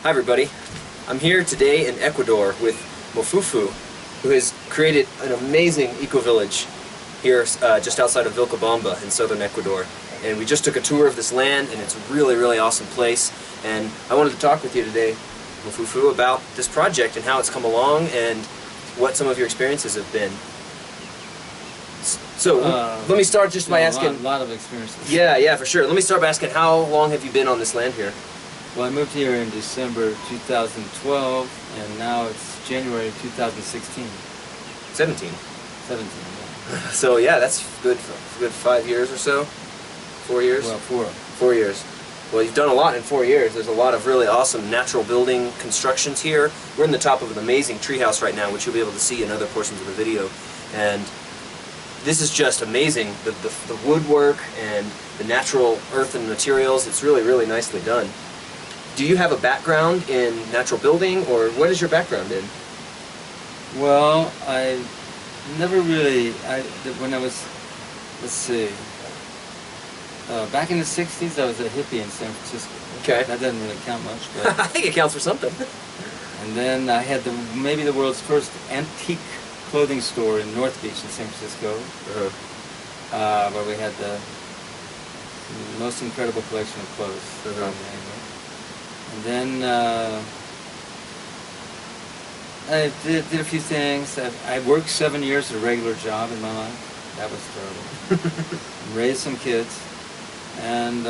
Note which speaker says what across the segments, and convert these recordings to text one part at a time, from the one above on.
Speaker 1: Hi everybody, I'm here today in Ecuador with Mofwoofoo, who has created an amazing eco-village here just outside of Vilcabamba in southern Ecuador. And we just took a tour of this land, and it's a really, really awesome place. And I wanted to talk with you today, Mofwoofoo, about this project and how it's come along and what some of your experiences have been. So let me start just by asking...
Speaker 2: A lot of experiences.
Speaker 1: Yeah, for sure. Let me start by asking, how long have you been on this land here?
Speaker 2: Well, I moved here in December 2012, and now it's January 2016.
Speaker 1: 17.
Speaker 2: 17, yeah.
Speaker 1: So yeah, that's good 5 years or so? 4 years?
Speaker 2: Well, 4.
Speaker 1: 4 years. Well, you've done a lot in 4 years. There's a lot of really awesome natural building constructions here. We're in the top of an amazing treehouse right now, which you'll be able to see in other portions of the video. And this is just amazing. The woodwork and the natural earth and materials, it's really, really nicely done. Do you have a background in natural building, or what is your background in?
Speaker 2: Well, I never really, when I was, let's see, back in the 60s I was a hippie in San Francisco.
Speaker 1: Okay.
Speaker 2: That doesn't really count much, but...
Speaker 1: I think it counts for something.
Speaker 2: And then I had maybe the world's first antique clothing store in North Beach in San Francisco, where we had the most incredible collection of clothes. And then I did a few things. I worked 7 years at a regular job in my life. That was terrible. Raised some kids, and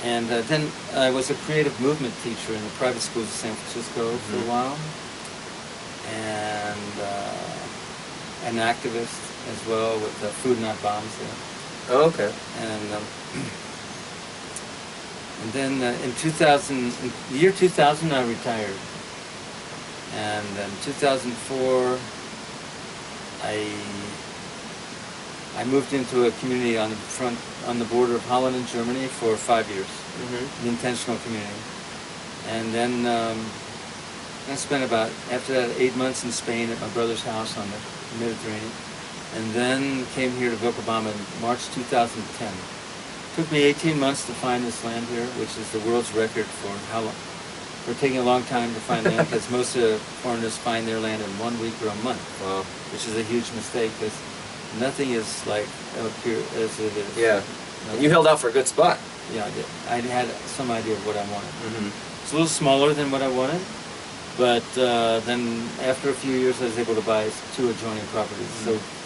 Speaker 2: then I was a creative movement teacher in the private schools of San Francisco for a while, and an activist as well with Food Not Bombs there.
Speaker 1: Oh, okay.
Speaker 2: And then in the year 2000, I retired. And in 2004, I moved into a community on the border of Holland and Germany for 5 years, an intentional community. And then I spent after that, 8 months in Spain at my brother's house on the Mediterranean, and then came here to Vilcabamba in March 2010. It took me 18 months to find this land here, which is the world's record for how long. We're taking a long time to find land, because most of the foreigners find their land in 1 week or a month, which is a huge mistake, because nothing is like up here as it is.
Speaker 1: Yeah. And you held out for a good spot.
Speaker 2: Yeah, I did. I had some idea of what I wanted. It's a little smaller than what I wanted, but then after a few years I was able to buy 2 adjoining properties,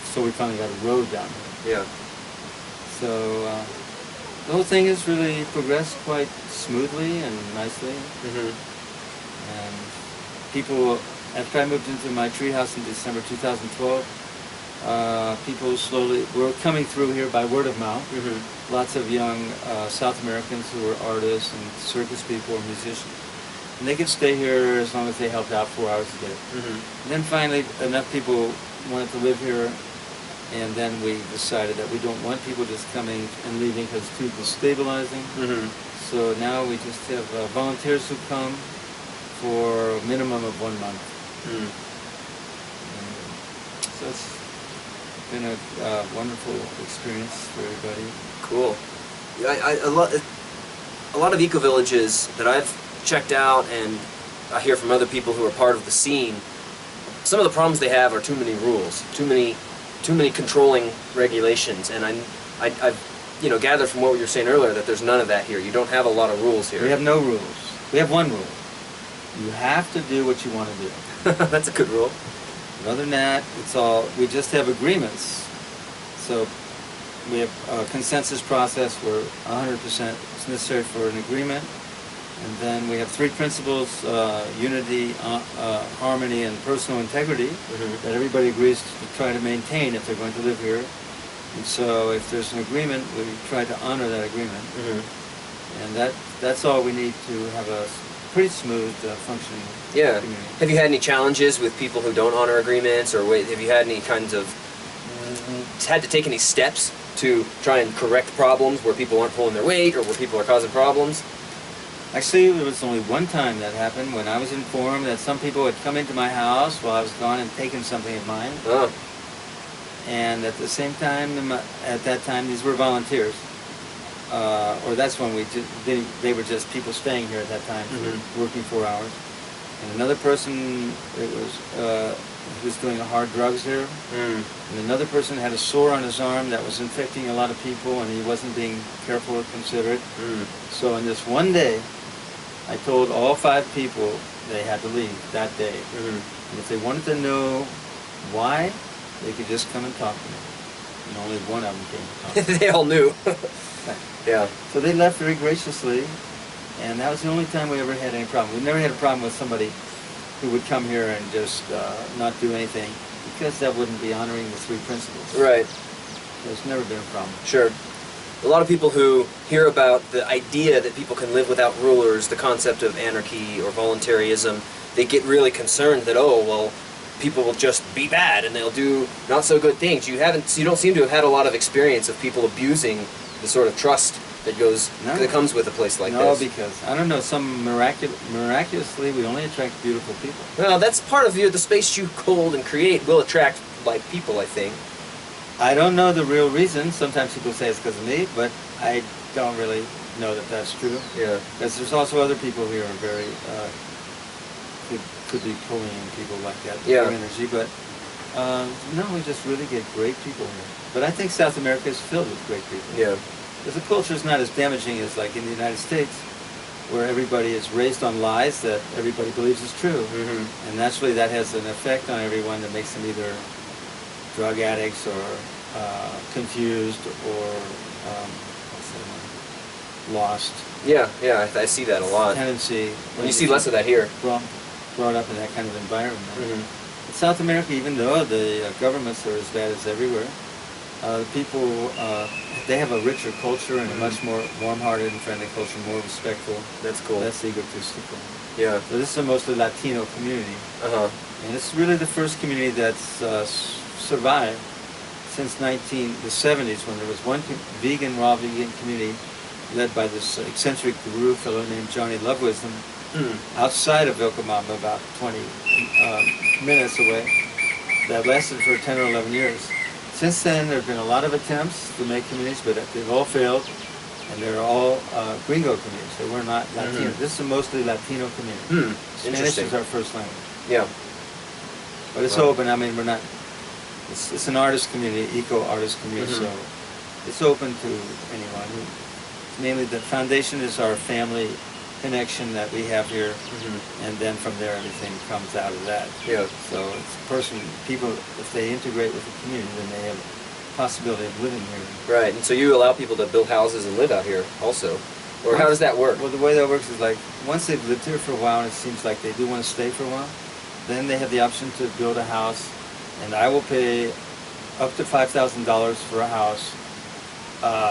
Speaker 2: so we finally got a road down here.
Speaker 1: Yeah.
Speaker 2: So the whole thing has really progressed quite smoothly and nicely. And people, after I moved into my treehouse in December 2012, people slowly were coming through here by word of mouth. Lots of young South Americans who were artists and circus people or musicians. And they could stay here as long as they helped out 4 hours a day. And then finally, enough people wanted to live here, and then we decided that we don't want people just coming and leaving because it's too destabilizing. So now we just have volunteers who come for a minimum of 1 month. So it's been a wonderful experience for everybody.
Speaker 1: Cool. A lot of eco-villages that I've checked out, and I hear from other people who are part of the scene, some of the problems they have are too many rules, too many controlling regulations, and I've gathered from what you were saying earlier that there's none of that here. You don't have a lot of rules here.
Speaker 2: We have no rules. We have one rule. You have to do what you want to do.
Speaker 1: That's a good rule.
Speaker 2: But other than that, it's all, we just have agreements. So we have a consensus process where 100% is necessary for an agreement. And then we have 3 principles, unity, harmony, and personal integrity, that everybody agrees to try to maintain if they're going to live here. And so if there's an agreement, we try to honor that agreement. And that's all we need to have a pretty smooth functioning community.
Speaker 1: Have you had any challenges with people who don't honor agreements, or have you had any kinds of, had to take any steps to try and correct problems where people aren't pulling their weight, or where people are causing problems?
Speaker 2: Actually, there was only one time that happened, when I was informed that some people had come into my house while I was gone and taken something of mine. And at the same time, at that time, these were volunteers. or that's when they were just people staying here at that time, working 4 hours. And another person, he was doing hard drugs here. And another person had a sore on his arm that was infecting a lot of people, and he wasn't being careful or considerate. So in this one day, I told all 5 people they had to leave that day. And if they wanted to know why, they could just come and talk to me. And only one of them came to talk to me.
Speaker 1: They all knew. Yeah.
Speaker 2: So they left very graciously, and that was the only time we ever had any problem. We never had a problem with somebody who would come here and just not do anything, because that wouldn't be honoring the 3 principles.
Speaker 1: Right.
Speaker 2: There's never been a problem.
Speaker 1: Sure. A lot of people who hear about the idea that people can live without rulers, the concept of anarchy or voluntarism, they get really concerned that, oh, well, people will just be bad and they'll do not so good things. You don't seem to have had a lot of experience of people abusing the sort of trust that comes with a place like this.
Speaker 2: No, because, I don't know, miraculously we only attract beautiful people.
Speaker 1: Well, that's part of the space you hold and create will attract like people, I think.
Speaker 2: I don't know the real reason. Sometimes people say it's because of me, but I don't really know that that's true.
Speaker 1: Yeah.
Speaker 2: Because there's also other people here who are very, could be pulling in people like that,
Speaker 1: yeah.
Speaker 2: their energy, but no, we just really get great people here. But I think South America is filled with great people.
Speaker 1: Yeah.
Speaker 2: Because the culture is not as damaging as like in the United States, where everybody is raised on lies that everybody believes is true. And naturally that has an effect on everyone that makes them either drug addicts or confused or lost.
Speaker 1: Yeah, yeah, I see that a lot.
Speaker 2: Tendency.
Speaker 1: And you see less of that here.
Speaker 2: Brought up in that kind of environment. In South America, even though the governments are as bad as everywhere, people, they have a richer culture and a much more warm-hearted and friendly culture, more respectful.
Speaker 1: That's cool.
Speaker 2: Less egotistical.
Speaker 1: Yeah.
Speaker 2: So this is a mostly Latino community. And it's really the first community that's survived since the 70s, when there was one raw vegan community led by this eccentric guru fellow named Johnny Lovewisdom, outside of Vilcabamba, about 20 minutes away, that lasted for 10 or 11 years. Since then, there have been a lot of attempts to make communities, but they've all failed, and they're all gringo communities. They were not Latino. This is a mostly Latino community. Spanish is our first language.
Speaker 1: Yeah.
Speaker 2: But it's open. I mean, we're not. It's an artist community, eco-artist community, so it's open to anyone. Mainly, the foundation is our family connection that we have here, and then from there everything comes out of that.
Speaker 1: Yeah.
Speaker 2: So it's people, if they integrate with the community, then they have a possibility of living here.
Speaker 1: Right, and so you allow people to build houses and live out here also? Or how does that work?
Speaker 2: Well, the way that works is like, once they've lived here for a while and it seems like they do want to stay for a while, then they have the option to build a house, and I will pay up to $5,000 for a house,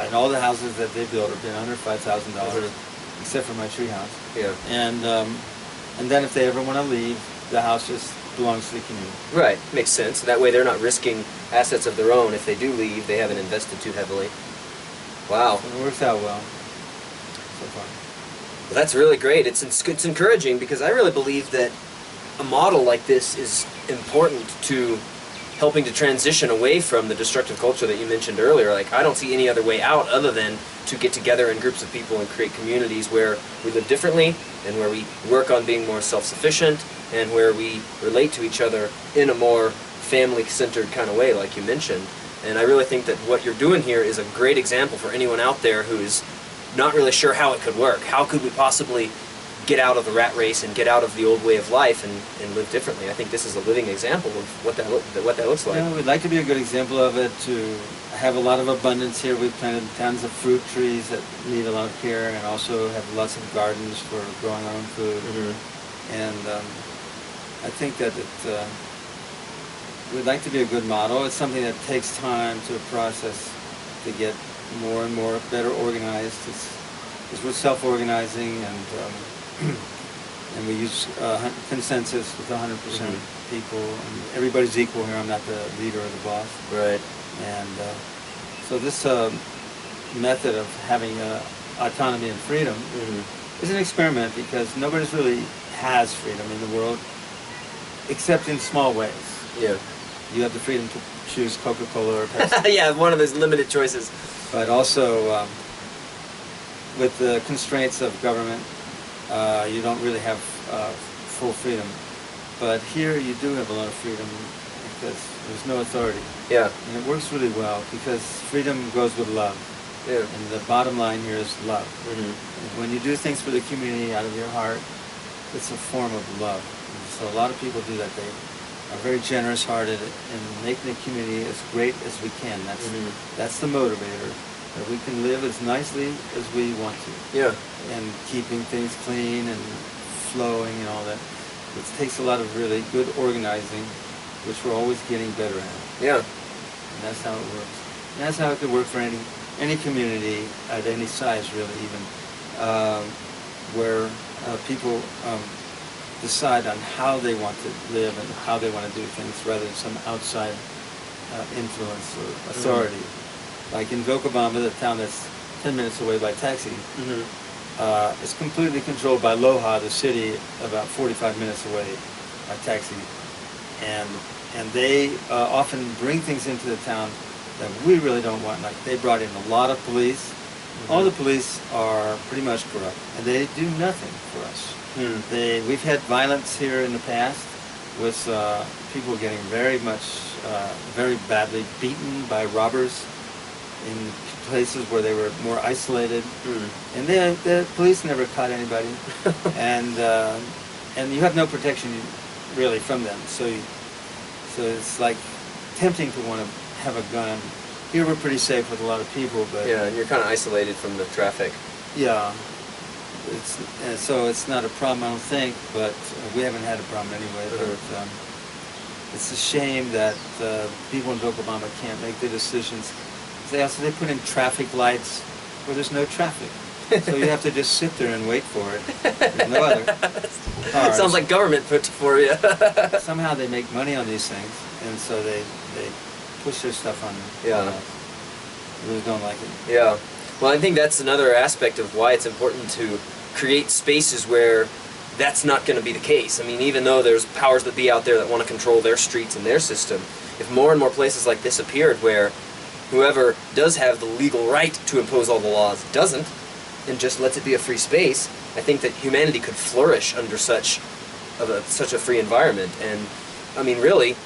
Speaker 2: and all the houses that they build have been under $5,000. Except for my tree house.
Speaker 1: Yeah.
Speaker 2: And then if they ever want to leave, the house just belongs to the community.
Speaker 1: Right, makes sense. That way they're not risking assets of their own. If they do leave, they haven't invested too heavily. Wow.
Speaker 2: So it works out well so far.
Speaker 1: Well, that's really great. It's encouraging, because I really believe that a model like this is important to helping to transition away from the destructive culture that you mentioned earlier. Like, I don't see any other way out other than to get together in groups of people and create communities where we live differently, and where we work on being more self-sufficient, and where we relate to each other in a more family-centered kind of way, like you mentioned. And I really think that what you're doing here is a great example for anyone out there who is not really sure how it could work. How could we possibly get out of the rat race and get out of the old way of life and live differently? I think this is a living example of what that looks like.
Speaker 2: Yeah, we'd like to be a good example of it, to have a lot of abundance here. We've planted tons of fruit trees that need a lot of care, and also have lots of gardens for growing our own food. And I think that we'd like to be a good model. It's something that takes time to process, to get more and more better organized. Because we're self-organizing, and we use consensus with 100% people. And everybody's equal here. I'm not the leader or the boss.
Speaker 1: Right.
Speaker 2: And so this method of having autonomy and freedom is an experiment, because nobody really has freedom in the world, except in small ways.
Speaker 1: Yeah.
Speaker 2: You have the freedom to choose Coca-Cola or Pepsi.
Speaker 1: Yeah, one of those limited choices.
Speaker 2: But also, with the constraints of government, you don't really have full freedom. But here you do have a lot of freedom because there's no authority.
Speaker 1: Yeah.
Speaker 2: And it works really well because freedom goes with love.
Speaker 1: Yeah.
Speaker 2: And the bottom line here is love.
Speaker 1: Mm-hmm.
Speaker 2: When you do things for the community out of your heart, it's a form of love. And so a lot of people do that. They are very generous-hearted and make the community as great as we can. That's the motivator. That we can live as nicely as we want to.
Speaker 1: Yeah.
Speaker 2: And keeping things clean and flowing and all that. It takes a lot of really good organizing, which we're always getting better at.
Speaker 1: Yeah.
Speaker 2: And that's how it works. And that's how it could work for any community at any size, really, even, where people decide on how they want to live and how they want to do things rather than some outside influence or authority. Like in Vilcabamba, the town that's 10 minutes away by taxi, it's completely controlled by Loja, the city, about 45 minutes away by taxi. And they often bring things into the town that we really don't want. Like they brought in a lot of police. All the police are pretty much corrupt, and they do nothing for us. We've had violence here in the past with people getting very badly beaten by robbers in places where they were more isolated, and the police never caught anybody, and you have no protection really from them. So it's like tempting to want to have a gun. Here we're pretty safe with a lot of people, but
Speaker 1: yeah, and you're kind of isolated from the traffic.
Speaker 2: Yeah, so it's not a problem, I don't think, but we haven't had a problem anyway. But it's a shame that people in Vilcabamba can't make their decisions. They put in traffic lights where there's no traffic, so you have to just sit there and wait for it. There's no other cars.
Speaker 1: Sounds like government put for you.
Speaker 2: Somehow they make money on these things, and so they push their stuff on.
Speaker 1: Yeah.
Speaker 2: I really don't like it.
Speaker 1: Yeah. Well, I think that's another aspect of why it's important to create spaces where that's not going to be the case. I mean, even though there's powers that be out there that want to control their streets and their system, if more and more places like this appeared where whoever does have the legal right to impose all the laws doesn't, and just lets it be a free space, I think that humanity could flourish under such a free environment. And I mean, really,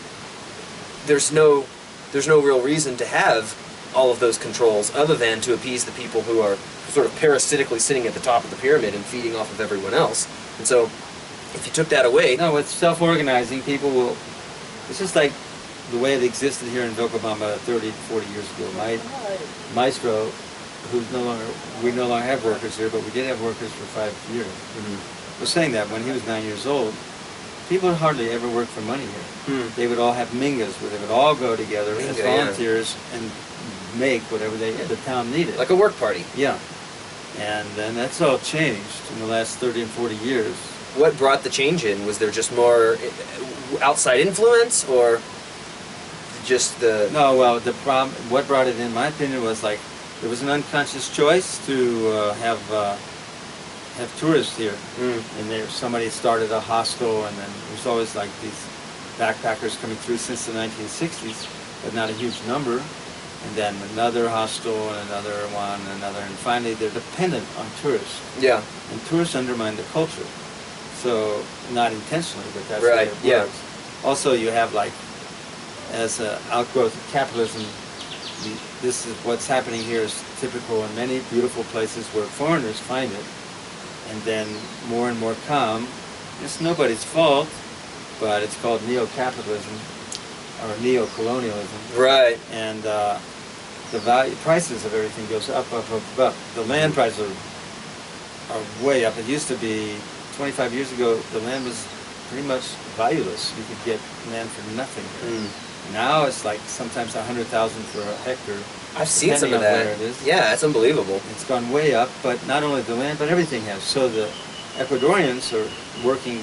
Speaker 1: there's no real reason to have all of those controls other than to appease the people who are sort of parasitically sitting at the top of the pyramid and feeding off of everyone else. And so, if you took that away...
Speaker 2: No, with self-organizing, people will... It's just like the way it existed here in Vilcabamba 30, 40 years ago. My maestro, who's we no longer have workers here, but we did have workers for 5 years, was saying that when he was 9 years old, people would hardly ever work for money here. They would all have mingas where they would all go together as volunteers and make whatever the town needed.
Speaker 1: Like a work party.
Speaker 2: Yeah. And then that's all changed in the last 30 and 40 years.
Speaker 1: What brought the change in? Was there just more outside influence, or just the...
Speaker 2: No, well, the problem, what brought it in my opinion, was like, there was an unconscious choice to have tourists here. And somebody started a hostel, and then there's always like these backpackers coming through since the 1960s, but not a huge number. And then another hostel, and another one, and another, and finally they're dependent on tourists. Yeah. And tourists undermine the culture. So, not intentionally, but that's right. The way it works. Also, you have like, as an outgrowth of capitalism, this is what's happening here is typical in many beautiful places where foreigners find it, and then more and more come. It's nobody's fault, but it's called neo-capitalism or neo-colonialism. Right. And the prices of everything goes up, up, up, up. The land prices are way up. It used to be 25 years ago, the land was pretty much valueless. You could get land for nothing. Now it's like sometimes 100,000 for a hectare. I've seen some of that. Where it is. Yeah, it's unbelievable. It's gone way up, but not only the land, but everything has. So the Ecuadorians are working,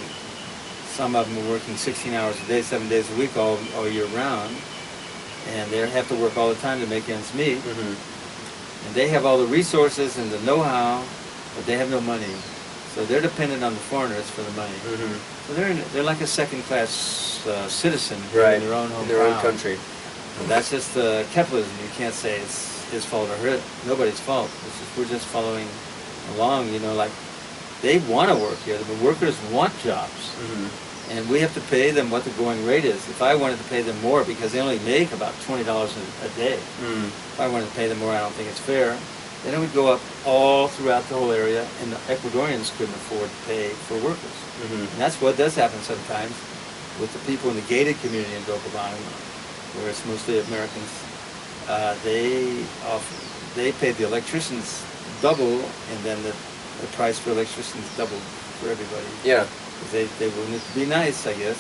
Speaker 2: some of them are working 16 hours a day, 7 days a week, all year round. And they have to work all the time to make ends meet. And they have all the resources and the know-how, but they have no money. So they're dependent on the foreigners for the money. So they're like a second-class citizen in their own home, in their own country. And that's just capitalism. You can't say it's his fault or nobody's fault. We're just following along, you know, like they want to work here. The workers want jobs. And we have to pay them what the going rate is. If I wanted to pay them more, because they only make about $20 a day, if I wanted to pay them more, I don't think it's fair. Then it would go up all throughout the whole area, and the Ecuadorians couldn't afford to pay for workers. And that's what does happen sometimes with the people in the gated community in Docobanu, where it's mostly Americans. They paid the electricians double, and then the price for electricians doubled for everybody.
Speaker 1: Yeah.
Speaker 2: They wanted to be nice, I guess,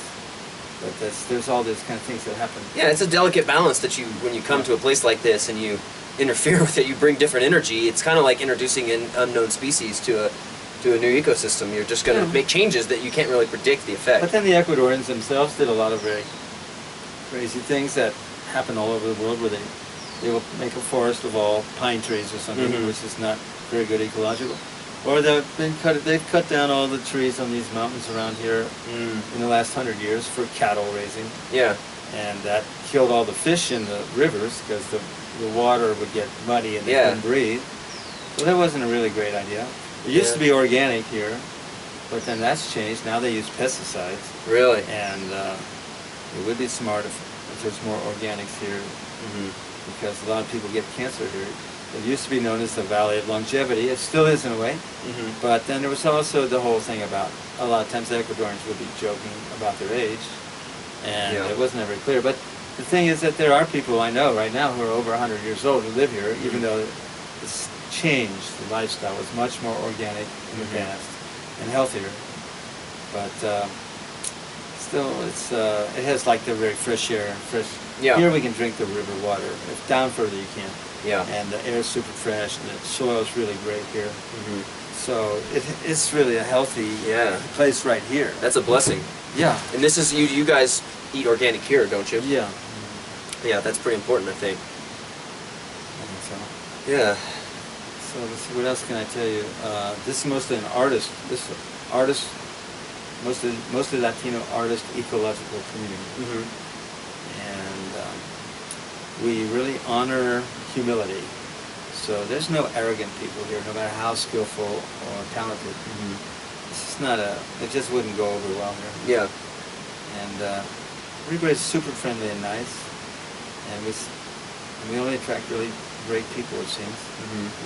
Speaker 2: but there's all these kind of things that happen.
Speaker 1: Yeah, it's a delicate balance that when you come to a place like this and you interfere with it, you bring different energy. It's kind of like introducing an unknown species to a new ecosystem. You're just going to make changes that you can't really predict the effect.
Speaker 2: But then the Ecuadorians themselves did a lot of very crazy things that happen all over the world, where they will make a forest of all pine trees or something, which is not very good ecological. Or they've cut down all the trees on these mountains around here in the last 100 years for cattle raising.
Speaker 1: Yeah.
Speaker 2: And that killed all the fish in the rivers because the water would get muddy and they couldn't breathe. So that wasn't a really great idea. It used to be organic here, but then that's changed. Now they use pesticides.
Speaker 1: Really?
Speaker 2: And it would be smart if there's more organics here, because a lot of people get cancer here. It used to be known as the Valley of Longevity. It still is in a way. But then there was also the whole thing about, a lot of times the Ecuadorians would be joking about their age, and it wasn't ever clear. But the thing is that there are people I know right now who are over 100 years old who live here, even though it's changed. The lifestyle was much more organic in the past and healthier. But still, it has like the very fresh air. Here we can drink the river water. If down further you can't. And the air is super fresh, and the soil is really great here. So it's really a healthy place right here.
Speaker 1: That's a blessing. Yeah. And this is, you guys eat organic here, don't you?
Speaker 2: Yeah.
Speaker 1: Yeah, that's pretty important, I think.
Speaker 2: So.
Speaker 1: Yeah.
Speaker 2: So let's see, what else can I tell you? This is mostly an artist. Mostly Latino artist ecological community. And we really honor humility. So there's no arrogant people here, no matter how skillful or talented. It's just not it just wouldn't go over well here.
Speaker 1: Yeah.
Speaker 2: And everybody's super friendly and nice. And we only attract really great people, it seems.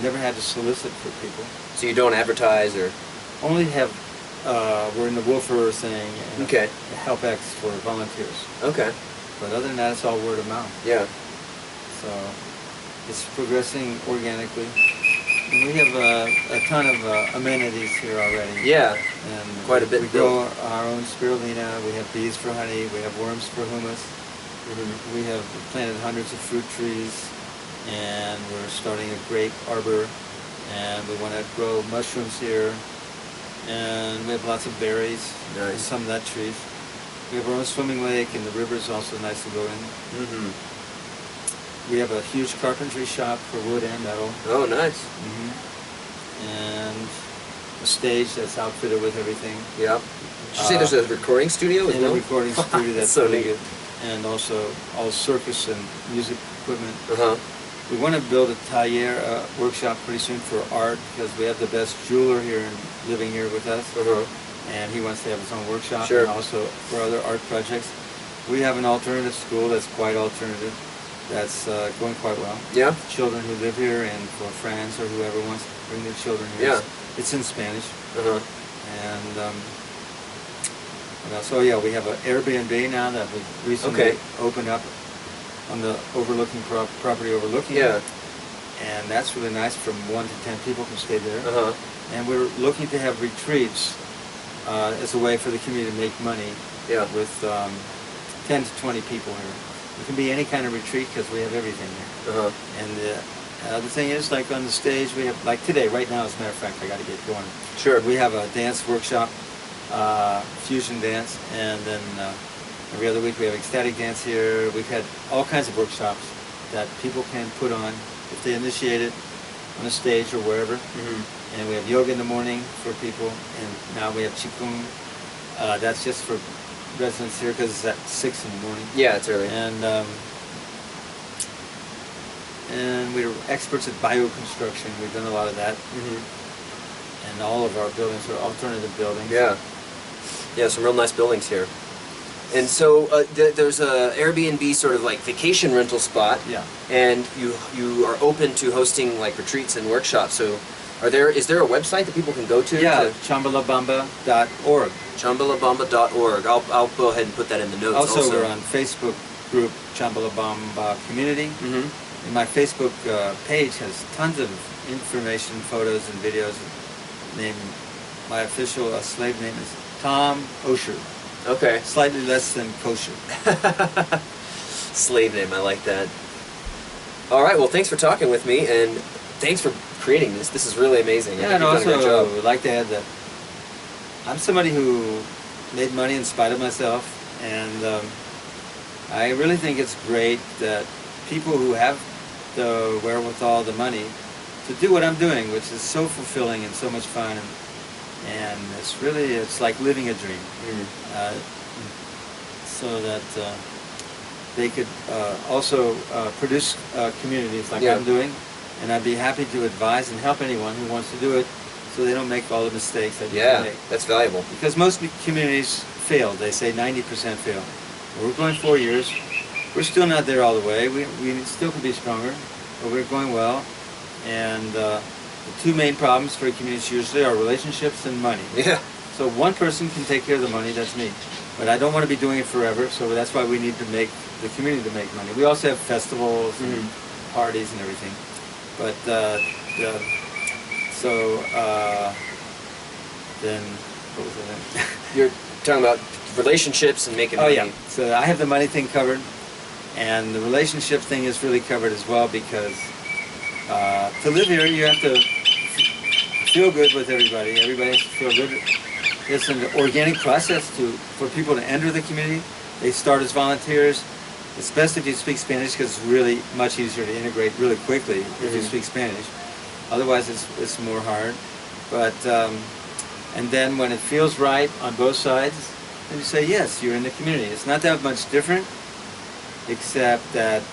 Speaker 2: Never had to solicit for people.
Speaker 1: So you don't advertise or?
Speaker 2: Only have, we're in the Woofer thing, and Help X for volunteers.
Speaker 1: Okay.
Speaker 2: But other than that, it's all word of mouth.
Speaker 1: Yeah.
Speaker 2: So it's progressing organically. And we have a ton of amenities here already.
Speaker 1: Yeah.
Speaker 2: And
Speaker 1: quite a bit.
Speaker 2: We grow our own spirulina. We have bees for honey. We have worms for humus. We have planted hundreds of fruit trees, and we're starting a grape arbor, and we want to grow mushrooms here, and we have lots of berries. And some nut trees. We have our own swimming lake, and the river is also nice to go in. We have a huge carpentry shop for wood and metal.
Speaker 1: Oh, nice.
Speaker 2: And a stage that's outfitted with everything.
Speaker 1: Yeah. Did you say there's a recording studio as well?
Speaker 2: A recording studio that's
Speaker 1: so
Speaker 2: really
Speaker 1: neat.
Speaker 2: good. And also all circus and music equipment. We want to build a taller workshop pretty soon for art, because we have the best jeweler here living here with us. And he wants to have his own workshop, and also for other art projects. We have an alternative school that's quite alternative, that's going quite well. Yeah. Children who live here, and for friends or whoever wants to bring their children here. Yeah. It's in Spanish. And so yeah, we have an Airbnb now that we recently opened up on the property overlooking. Yeah. And that's really nice. From 1 to 10 people can stay there. And we're looking to have retreats as a way for the community to make money. Yeah. With 10 to 20 people here. It can be any kind of retreat because we have everything here. And the thing is, like on the stage, we have, like today, right now, as a matter of fact, I got to get going. Sure. We have a dance workshop, fusion dance, and then every other week we have ecstatic dance here. We've had all kinds of workshops that people can put on if they initiate it on a stage or wherever. And we have yoga in the morning for people, and now we have qigong. That's just for residents here because it's at 6 in the morning. Yeah, it's early. And we're experts at bioconstruction. We've done a lot of that. and all of our buildings are alternative buildings.
Speaker 1: Yeah. Yeah, some real nice buildings here. And so there's a Airbnb sort of like vacation rental spot.
Speaker 2: Yeah.
Speaker 1: And you are open to hosting like retreats and workshops. So is there a website that people can go to?
Speaker 2: Yeah, chambalabamba.org.
Speaker 1: Chambalabamba.org. I'll go ahead and put that in the notes.
Speaker 2: Also, we're on Facebook group Chambalabamba Community. And my Facebook page has tons of information, photos, and videos. My official slave name is Tom Osher.
Speaker 1: Okay.
Speaker 2: Slightly less than kosher.
Speaker 1: Slave name, I like that. All right, well, thanks for talking with me, and thanks for creating this. This is really amazing.
Speaker 2: Yeah, and also would like to add that I'm somebody who made money in spite of myself, and I really think it's great that people who have the wherewithal, the money, to do what I'm doing, which is so fulfilling and so much fun, and it's like living a dream. So that they could also produce communities like I'm doing, and I'd be happy to advise and help anyone who wants to do it so they don't make all the mistakes that you can make.
Speaker 1: That's valuable.
Speaker 2: Because most communities fail. They say 90% fail. We're going 4 years. We're still not there all the way. We still can be stronger, but we're going well. And the two main problems for communities usually are relationships and money.
Speaker 1: Yeah.
Speaker 2: So one person can take care of the money, that's me. But I don't want to be doing it forever, so that's why we need to make the community to make money. We also have festivals and parties and everything. But then what was it?
Speaker 1: You're talking about relationships and making money.
Speaker 2: Oh yeah. So I have the money thing covered, and the relationship thing is really covered as well, because to live here you have to feel good with everybody. Everybody has to feel good. It's an organic process for people to enter the community. They start as volunteers. It's best if you speak Spanish, because it's really much easier to integrate really quickly if you speak Spanish. Otherwise, it's more hard. But and then when it feels right on both sides, then you say yes, you're in the community. It's not that much different, except that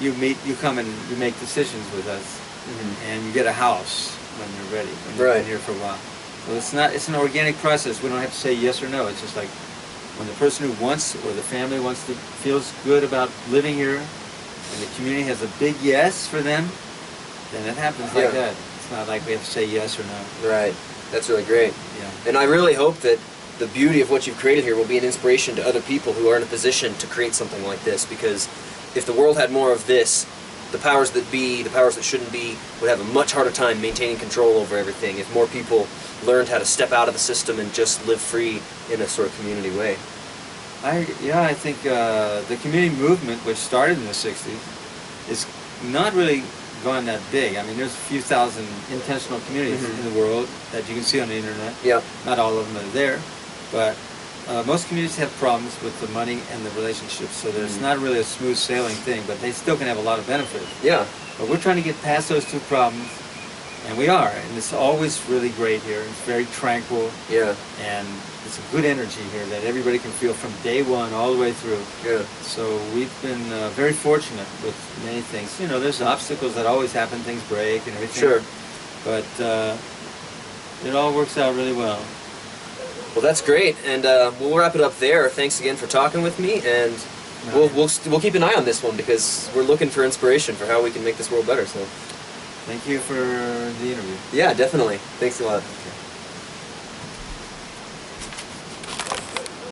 Speaker 2: you come and you make decisions with us, and you get a house when you're ready. When you've been here for a while. So it's an organic process. We don't have to say yes or no. It's just like when the person who wants, or the family feels good about living here, and the community has a big yes for them, then it happens like that. It's not like we have to say yes or no.
Speaker 1: Right. That's really great.
Speaker 2: Yeah.
Speaker 1: And I really hope that the beauty of what you've created here will be an inspiration to other people who are in a position to create something like this, because if the world had more of this, the powers that be, the powers that shouldn't be, would have a much harder time maintaining control over everything if more people learned how to step out of the system and just live free in a sort of community way.
Speaker 2: I think the community movement, which started in the 60s, is not really gone that big. I mean, there's a few thousand intentional communities in the world that you can see on the internet. Yeah. Not all of them are there, but most communities have problems with the money and the relationships, so there's not really a smooth sailing thing, but they still can have a lot of benefits. Yeah. But we're trying to get past those two problems, and we are, and it's always really great here. It's very tranquil. Yeah. And it's a good energy here that everybody can feel from day one all the way through. Yeah. So we've been very fortunate with many things. You know, there's obstacles that always happen, things break and everything. Sure. But it all works out really well. Well, that's great, and we'll wrap it up there. Thanks again for talking with me, and we'll keep an eye on this one, because we're looking for inspiration for how we can make this world better. So, thank you for the interview. Yeah, definitely. Thanks a lot. Okay.